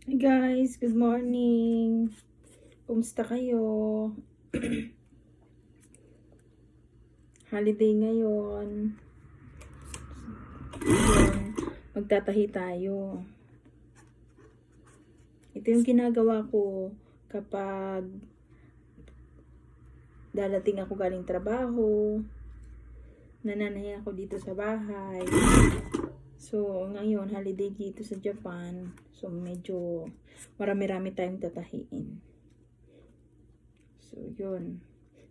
Hi guys, good morning. Kumusta kayo? Holiday ngayon. Ayun, magtatahi tayo. Ito yung ginagawa ko kapag dadating ako galing trabaho. Nananahi ako dito sa bahay. So, ngayon, holiday dito sa Japan. So, medyo marami-rami tayong tatahiin. So, yun.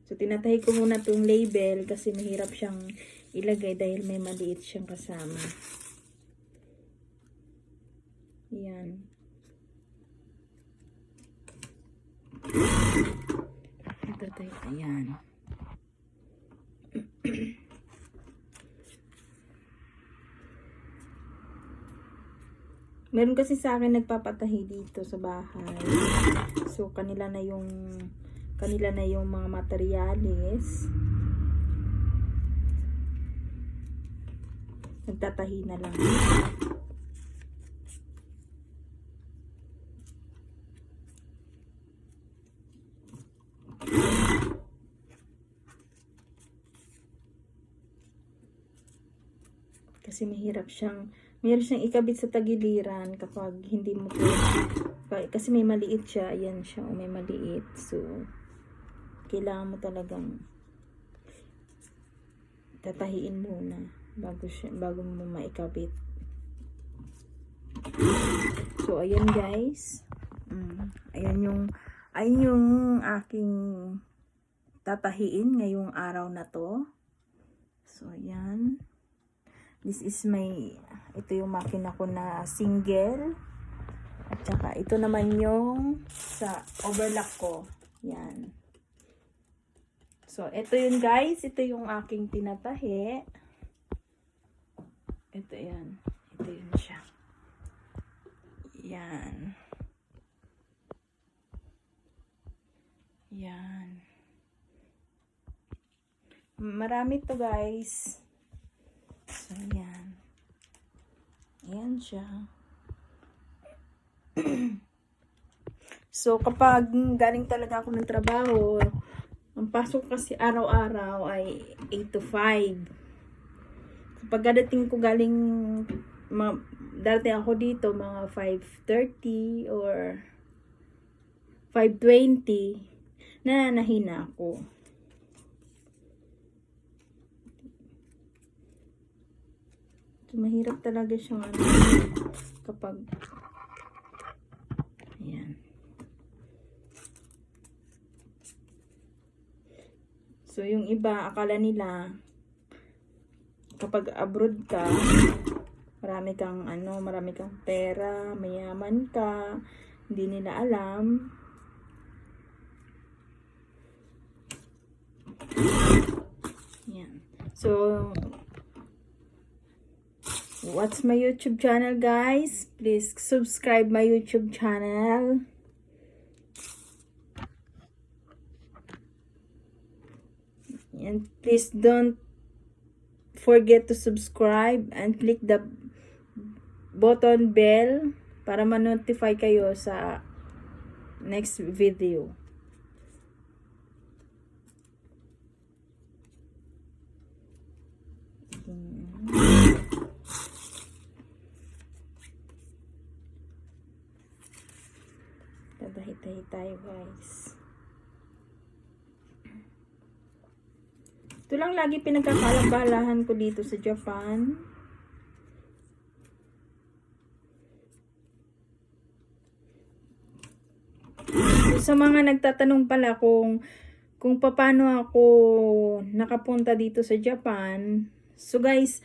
So, tinatahi ko muna itong label kasi mahirap siyang ilagay dahil may maliit siyang kasama. Yan. Ito tayo. Ayan. Meron kasi sa akin nagpapatahi dito sa bahay. So, kanila na yung mga materyales. Nagtatahi na lang. Kasi mahirap siyang ikabit sa tagiliran kapag hindi mo po, kasi may maliit siya. Ayan siya, may maliit. So, kailangan mo talagang tatahiin muna bago mo maikabit. So, ayan guys. Ayan yung aking tatahiin ngayong araw na to. So, ayan. This is ito yung makina ko na single. At saka, ito naman yung sa overlock ko. Yan. So, ito yun guys. Ito yung aking tinatahi. Ito yan. Ito yun siya. Yan. Yan. Marami to guys. So, yan. Ayan siya. So, kapag galing talaga ako ng trabaho, ang pasok kasi araw-araw ay 8 to 5. Kapag dadating ako dito, mga 5:30 or 5:20, nananahin na ako. So, mahirap talaga siyang kapag ayan. So, yung iba, akala nila kapag abroad ka, marami kang pera, mayaman ka, hindi nila alam. Yan. So, watch my YouTube channel guys. Please subscribe my YouTube channel. And please don't forget to subscribe and click the button bell para ma-notify kayo sa next video. Tatahi-tahi tayo guys. Ito lang lagi pinagkakaabalahan ko dito sa Japan. So, sa mga nagtatanong pala kung paano ako nakapunta dito sa Japan. So guys,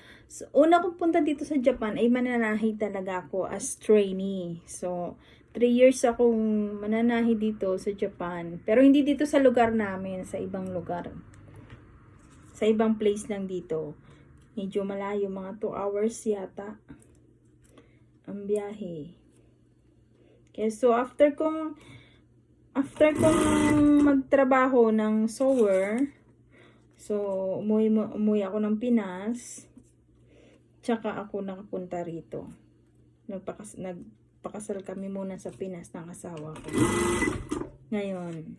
una kong punta dito sa Japan ay mananahi talaga ako as trainee. So, 3 years akong mananahi dito sa Japan. Pero hindi dito sa lugar namin, sa ibang lugar. Sa ibang place lang dito. Medyo malayo, mga 2 hours yata ang biyahe. Okay, so after kong magtrabaho ng sewer, so umuwi ako ng Pinas, tsaka ako nakapunta rito. nagpakasal kami muna sa Pinas ng asawa ko. Ngayon,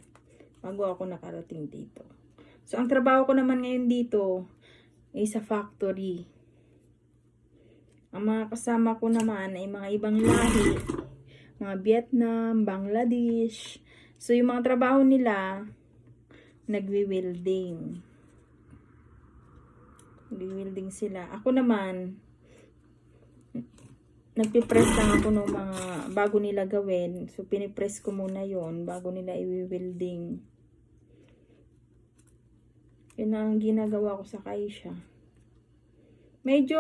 bago ako nakarating dito. So, ang trabaho ko naman ngayon dito ay sa factory. Ang mga kasama ko naman ay mga ibang lahi. Mga Vietnam, Bangladesh. So, yung mga trabaho nila, nagwi-welding. Nagwi-welding sila. Ako naman, nagpipress lang ako ng mga bago nila gawin. So, pinipress ko muna yon bago nila i-welding. Yun ang ginagawa ko sa Kaisha. Medyo,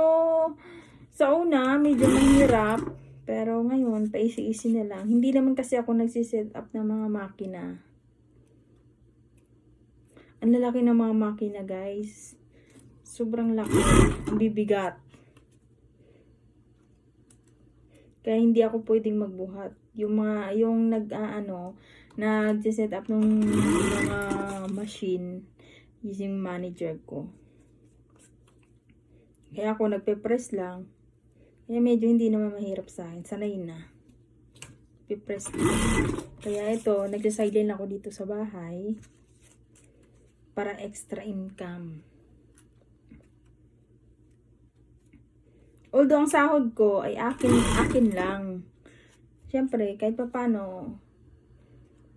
sa una, medyo mahirap. Pero ngayon, paisi-isi na lang. Hindi naman kasi ako nagsiset up ng mga makina. Ang lalaki ng mga makina, guys. Sobrang laki. Ang bibigat. Kaya hindi ako pwedeng magbuhat. Yung nag-set up ng mga machine, using manager ko. Kaya ako nagpe-press lang. Kaya medyo hindi naman mahirap sa akin. Sanay na. Pipress lang. Kaya ito, nagsa-sideline ako dito sa bahay para extra income. Although ang sahod ko ay akin lang. Siyempre, kahit pa paano,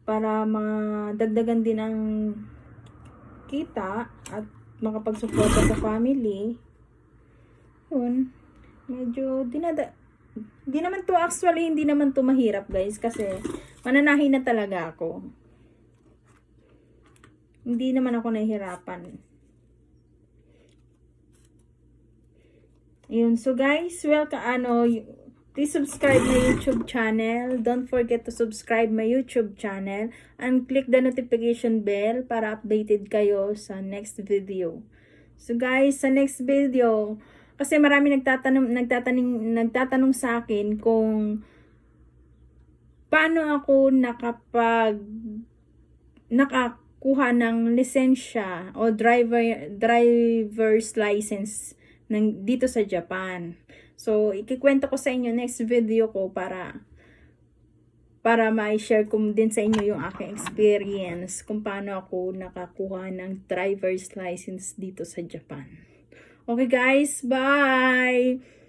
para madagdagan din ang kita at makapagsuporta sa family, yun, medyo hindi naman to mahirap, guys, kasi mananahin na talaga ako. Hindi naman ako nahihirapan. Yun. So, guys, please subscribe my YouTube channel. Don't forget to subscribe my YouTube channel and click the notification bell para updated kayo sa next video. So, guys, sa next video, kasi marami nagtatanong sa akin kung paano ako nakakuha ng lisensya o driver's license dito sa Japan. So, ikikwento ko sa inyo next video ko para ma-share ko din sa inyo yung aking experience kung paano ako nakakuha ng driver's license dito sa Japan. Okay guys, bye!